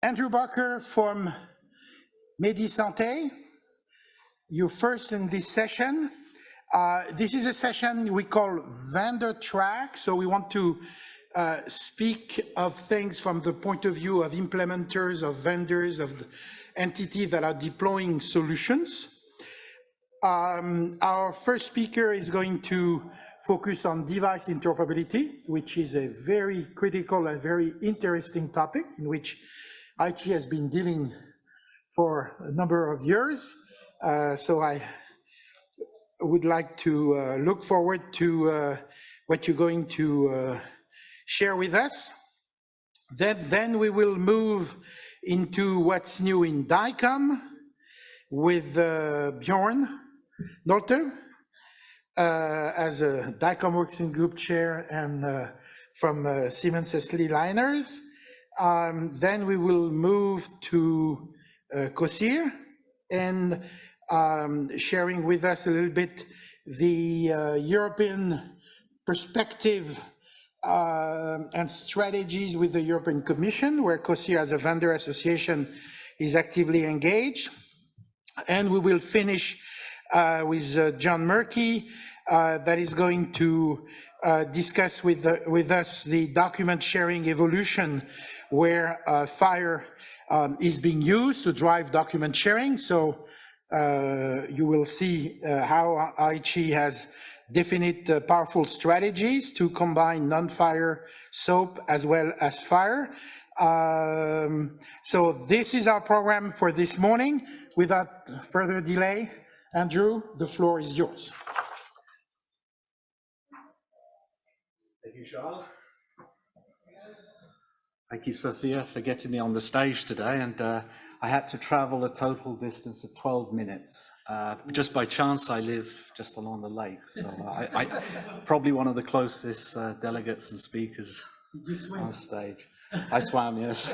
Andrew Barker from Medisanté. You're first in this session. This is a session we call vendor track. So we want to speak of things from the point of view of implementers, of vendors, of the entities that are deploying solutions. Our first speaker is going to focus on device interoperability, which is a very critical and very interesting topic in which IT has been dealing for a number of years. So I would like to look forward to what you're going to share with us. Then we will move into what's new in DICOM with Bjorn Nolte as a DICOM Working Group Chair and from Siemens SLE Liners. Then we will move to COSIR and sharing with us a little bit the European perspective and strategies with the European Commission, where COSIR as a vendor association is actively engaged. And we will finish with John Murky, that is going to discuss with us the document sharing evolution, where FHIR is being used to drive document sharing. So you will see how IHE has definite powerful strategies to combine non-FHIR SOAP as well as FHIR. So this is our program for this morning. Without further delay, Andrew, the floor is yours. Thank you, Charles. Thank you, Sophia, for getting me on the stage today. And I had to travel a total distance of 12 minutes. Just by chance, I live just along the lake. So I probably one of the closest delegates and speakers on stage. I swam, yes.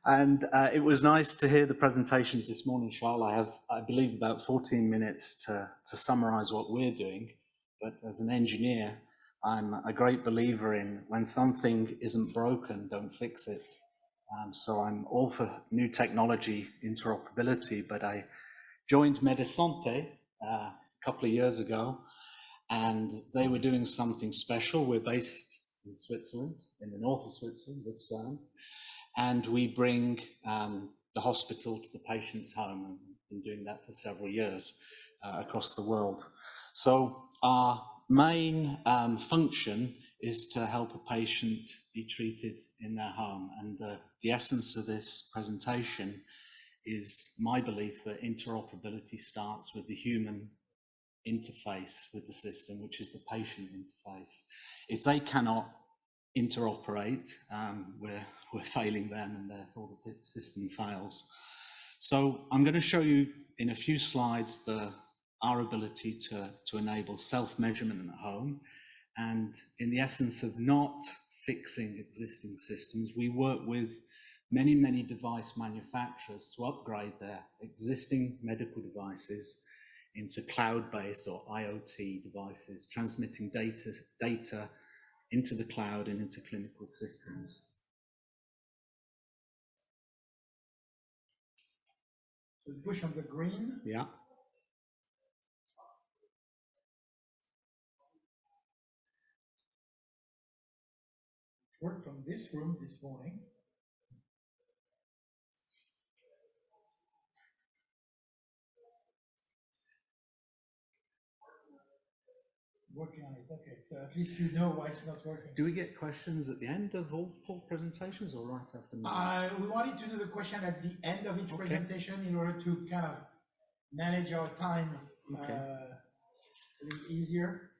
And it was nice to hear the presentations this morning, Charles. I have, I believe, about 14 minutes to summarize what we're doing. But as an engineer, I'm a great believer in when something isn't broken, don't fix it. So I'm all for new technology interoperability, but I joined Medisanté a couple of years ago, and they were doing something special. We're based in Switzerland, in the north of Switzerland, with CERN, and we bring the hospital to the patient's home, and been doing that for several years across the world. So our main function is to help a patient be treated in their home, and the essence of this presentation is my belief that interoperability starts with the human interface with the system, which is the patient interface. If they cannot interoperate, we're failing them, and therefore the system fails. So I'm going to show you in a few slides our ability to enable self-measurement at home. And in the essence of not fixing existing systems, we work with many, many device manufacturers to upgrade their existing medical devices into cloud-based or IoT devices, transmitting data into the cloud and into clinical systems. So push on the green. Yeah. Work from this room this morning. Working on it. Okay, so at least you know why it's not working. Do we get questions at the end of all full presentations or right after? We wanted to do the question at the end of each presentation in order to kind of manage our time a little easier.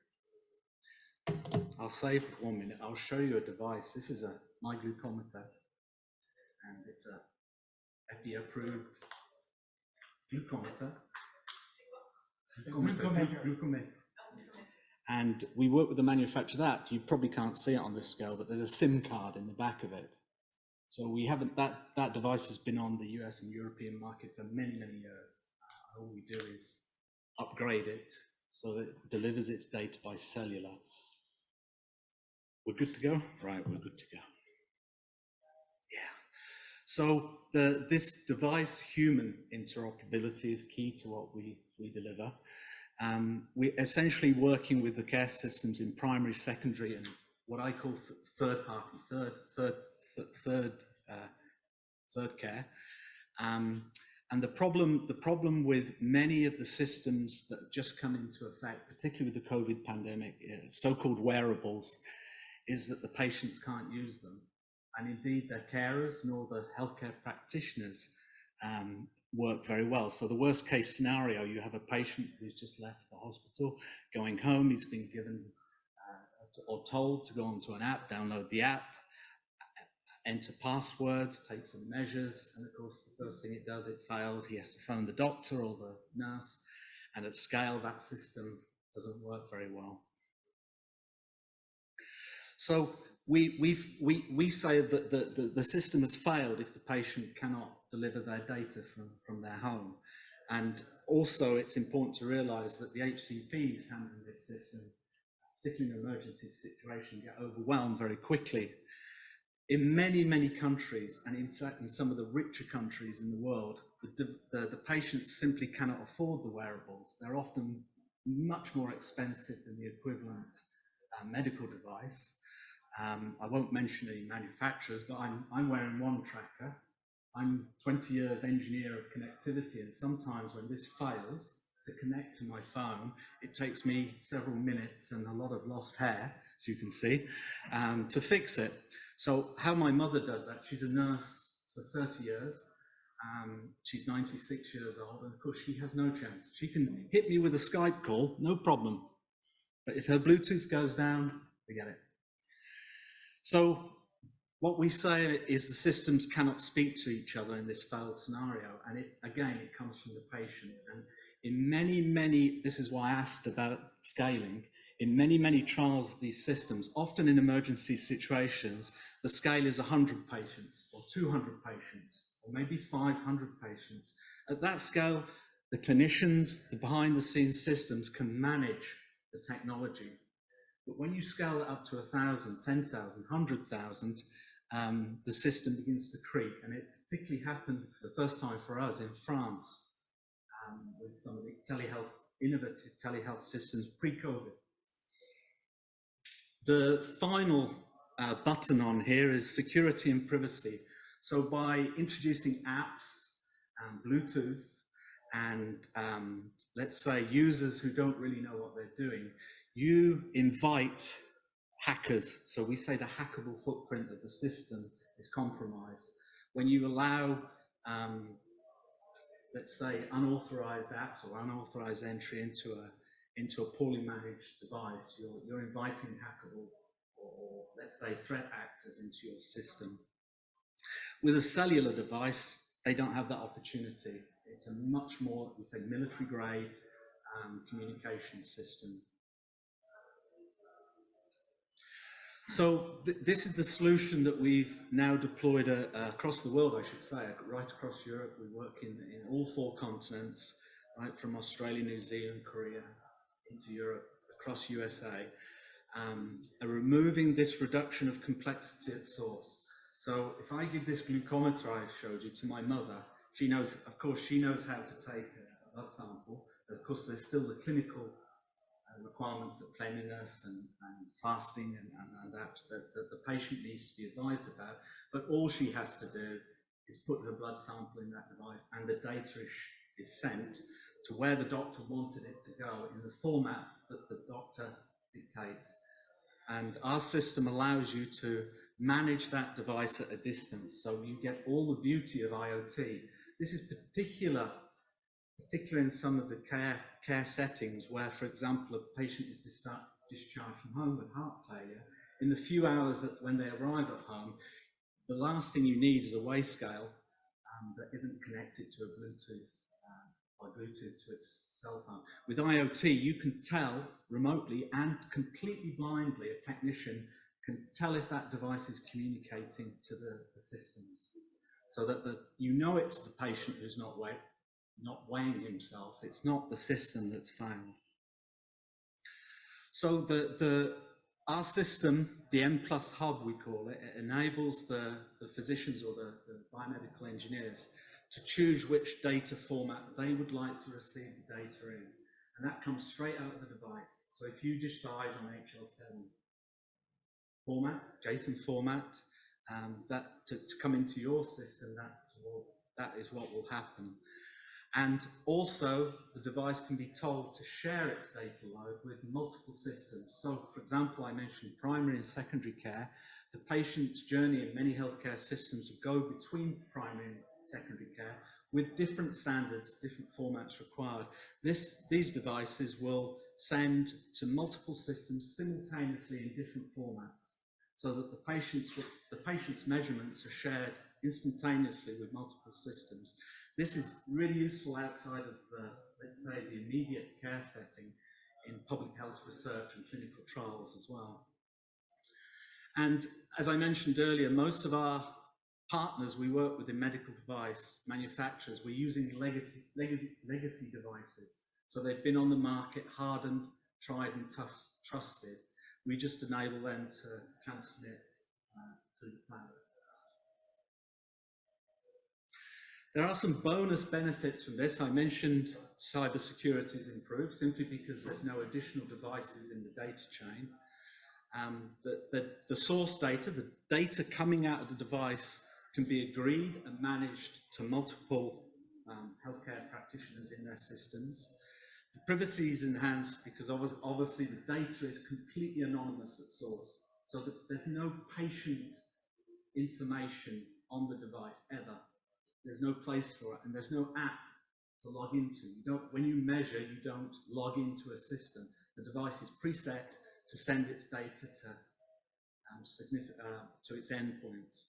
I'll save 1 minute. I'll show you a device. This is my glucometer, and it's a FDA-approved glucometer. Glucometer. And we work with the manufacturer that you probably can't see it on this scale, but there's a SIM card in the back of it. So we haven't that device has been on the US and European market for many, many years. All we do is upgrade it so that it delivers its data by cellular. We're good to go? Right, we're good to go. Yeah. So this device-human interoperability is key to what we deliver. We're essentially working with the care systems in primary, secondary, and what I call third care. And the problem with many of the systems that have just come into effect, particularly with the COVID pandemic, so-called wearables, is that the patients can't use them. And indeed, their carers nor the healthcare practitioners work very well. So the worst case scenario, you have a patient who's just left the hospital, going home, he's been given or told to go onto an app, download the app, enter passwords, take some measures, and of course the first thing it does, it fails. He has to phone the doctor or the nurse, and at scale that system doesn't work very well. So we say that the system has failed if the patient cannot deliver their data from their home. And also it's important to realize that the HCPs handling this system, particularly in an emergency situation, get overwhelmed very quickly. In many countries, and in some of the richer countries in the world, the patients simply cannot afford the wearables. They're often much more expensive than the equivalent medical device. I won't mention any manufacturers, but I'm wearing one tracker. I'm 20 years engineer of connectivity, and sometimes when this fails to connect to my phone, it takes me several minutes and a lot of lost hair, as you can see, to fix it. So how my mother does that, she's a nurse for 30 years. She's 96 years old, and of course she has no chance. She can hit me with a Skype call, no problem. But if her Bluetooth goes down, forget it. So what we say is the systems cannot speak to each other in this failed scenario. And it comes from the patient. And in many, this is why I asked about scaling, in many trials of these systems, often in emergency situations, the scale is 100 patients or 200 patients, or maybe 500 patients. At that scale, the clinicians, the behind the scenes systems can manage the technology. But when you scale it up to 1,000, 10,000, 100,000, the system begins to creak. And it particularly happened for the first time for us in France with some of the innovative telehealth systems pre-COVID. The final button on here is security and privacy. So by introducing apps and Bluetooth and let's say users who don't really know what they're doing, you invite hackers. So we say the hackable footprint of the system is compromised. When you allow, let's say, unauthorized apps or unauthorized entry into a poorly managed device, you're inviting hackable or let's say threat actors into your system. With a cellular device, they don't have that opportunity. It's a much more, it's a military grade communication system. So this is the solution that we've now deployed across the world, I should say, right across Europe. We work in all 4 continents, right from Australia, New Zealand, Korea, into Europe, across USA, removing this reduction of complexity at source. So if I give this glucometer I showed you to my mother, she knows, of course, she knows how to take a blood sample. Of course, there's still the clinical requirements of cleanliness and fasting and that the patient needs to be advised about. But all she has to do is put her blood sample in that device, and the data is sent to where the doctor wanted it to go in the format that the doctor dictates. And our system allows you to manage that device at a distance, so you get all the beauty of IoT. This is particular in some of the care settings where, for example, a patient is discharged from home with heart failure. In the few hours when they arrive at home, the last thing you need is a weigh scale that isn't connected to a Bluetooth, by Bluetooth to its cell phone. With IoT, you can tell remotely and completely blindly, a technician can tell if that device is communicating to the systems, so that you know it's the patient who's not weighing himself. It's not the system that's found. So Our system, the M+ hub we call it, it enables the physicians or the biomedical engineers to choose which data format they would like to receive the data in. And that comes straight out of the device. So if you decide on HL7 format, JSON format, that to come into your system, that is what will happen. And also, the device can be told to share its data load with multiple systems. So, for example, I mentioned primary and secondary care. The patient's journey in many healthcare systems will go between primary and secondary care with different standards, different formats required. These devices will send to multiple systems simultaneously in different formats, so that the patient's measurements are shared instantaneously with multiple systems. This is really useful outside of let's say, the immediate care setting in public health research and clinical trials as well. And as I mentioned earlier, most of our partners we work with in medical device manufacturers, we're using legacy devices. So they've been on the market, hardened, tried and trusted. We just enable them to transmit to the cloud. There are some bonus benefits from this. I mentioned cybersecurity is improved simply because there's no additional devices in the data chain. The source data, the data coming out of the device, can be agreed and managed to multiple healthcare practitioners in their systems. The privacy is enhanced because obviously the data is completely anonymous at source, so that there's no patient information on the device ever. There's no place for it, and there's no app to log into. When you measure, you don't log into a system. The device is preset to send its data to its endpoints.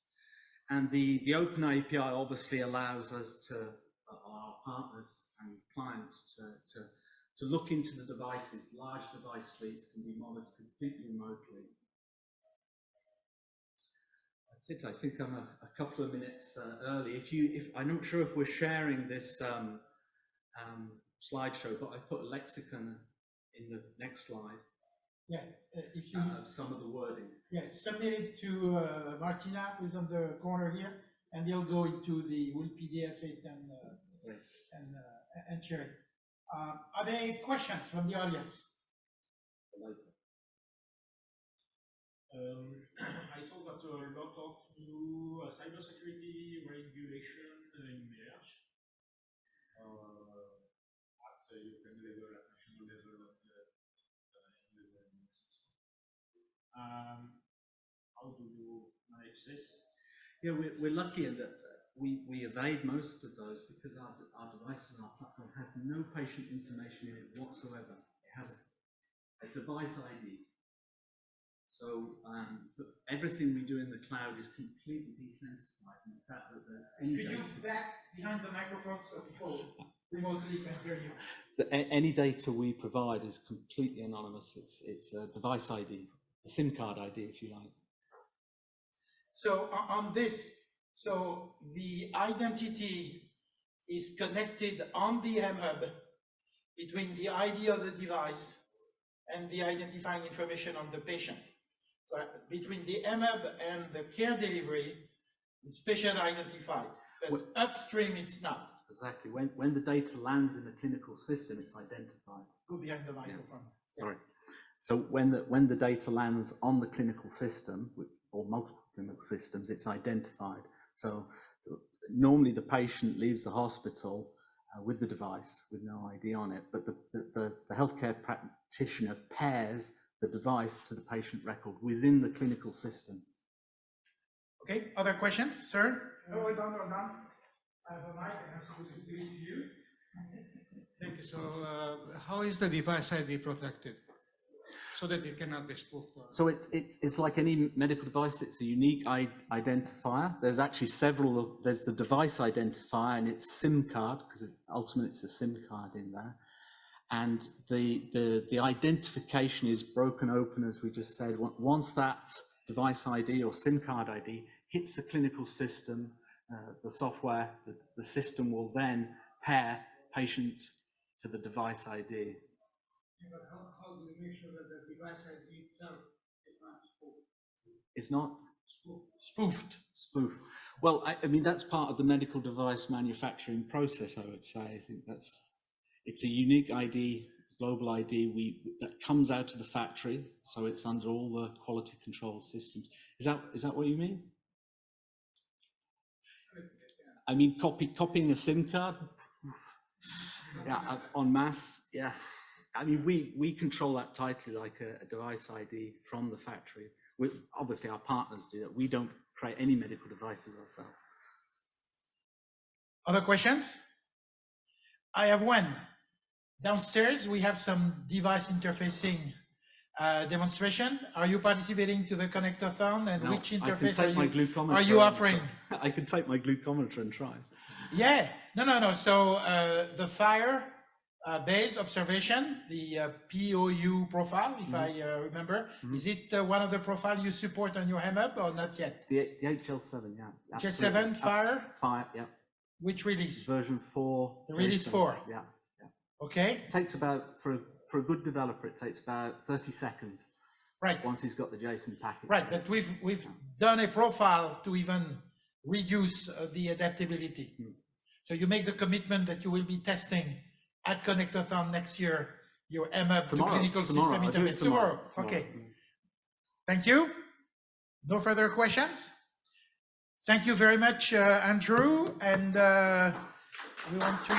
And the open API obviously allows us to, our partners and clients, to look into the devices. Large device fleets can be monitored completely remotely. That's it. I think I'm a couple of minutes early. I'm not sure if we're sharing this slideshow, but I put a lexicon in the next slide. Yeah, if you some of the wording. Yeah, submit it to Martina, who's on the corner here, and they'll go into we'll PDF it and share it. Are there any questions from the audience? I saw that a lot of new cybersecurity regulation emerge at the European level, at national level, how do you manage this? Yeah, we're lucky in that we evade most of those because our device and our platform has no patient information in it whatsoever. It has a device ID. So everything we do in the cloud is completely desensitized. In fact, could you back behind the microphone so people remotely can hear you? Any data we provide is completely anonymous. It's a device ID, a SIM card ID, if you like. So on this, so the identity is connected on the M-Hub between the ID of the device and the identifying information on the patient. So between the M-Hub and the care delivery, it's patient identified, but upstream it's not. Exactly. When the data lands in the clinical system, it's identified. Go behind the microphone. Yeah. Sorry. So when the data lands on the clinical system, or multiple clinical systems, it's identified. So normally the patient leaves the hospital with the device with no ID on it, but the healthcare practitioner pairs the device to the patient record within the clinical system. Okay, other questions, sir? No, we're done, we're done. I have a mic and I'm supposed to give it to you. Thank you. So how is the device ID protected so that it cannot be spoofed? So it's like any medical device. It's a unique identifier. There's actually several. There's the device identifier and its SIM card, because ultimately it's a SIM card in there. And the identification is broken open, as we just said. Once that device ID or SIM card ID hits the clinical system, the software, the system will then pair patient to the device ID. But how do you make sure that the device ID itself is Is not Spoofed. spoof. Well, I mean, that's part of the medical device manufacturing process, I would say. I think it's a unique ID, global ID that comes out of the factory, so it's under all the quality control systems. Is that what you mean? I mean, copying a SIM card, yeah, en masse, yeah. I mean, we control that tightly, like a device ID from the factory. Obviously, our partners do that. We don't create any medical devices ourselves. Other questions? I have one. Downstairs, we have some device interfacing demonstration. Are you participating to the Connectathon, and No, which interface are are you offering? I can take my glucometer and try. Yeah, no. So the fire base observation, the POU profile, if I remember, is it one of the profile you support on your HEMUB or not yet? The HL7, yeah. HL7 fire? Fire, yeah. Which release? Version 4. The release 4. Yeah. Okay. It takes about, for a good developer, it takes about 30 seconds. Right. Once he's got the JSON package. Right, but we've done a profile to even reduce the adaptability. So you make the commitment that you will be testing at Connectathon next year your MUB to clinical system interface tomorrow. Okay. Thank you. No further questions. Thank you very much, Andrew. And we want to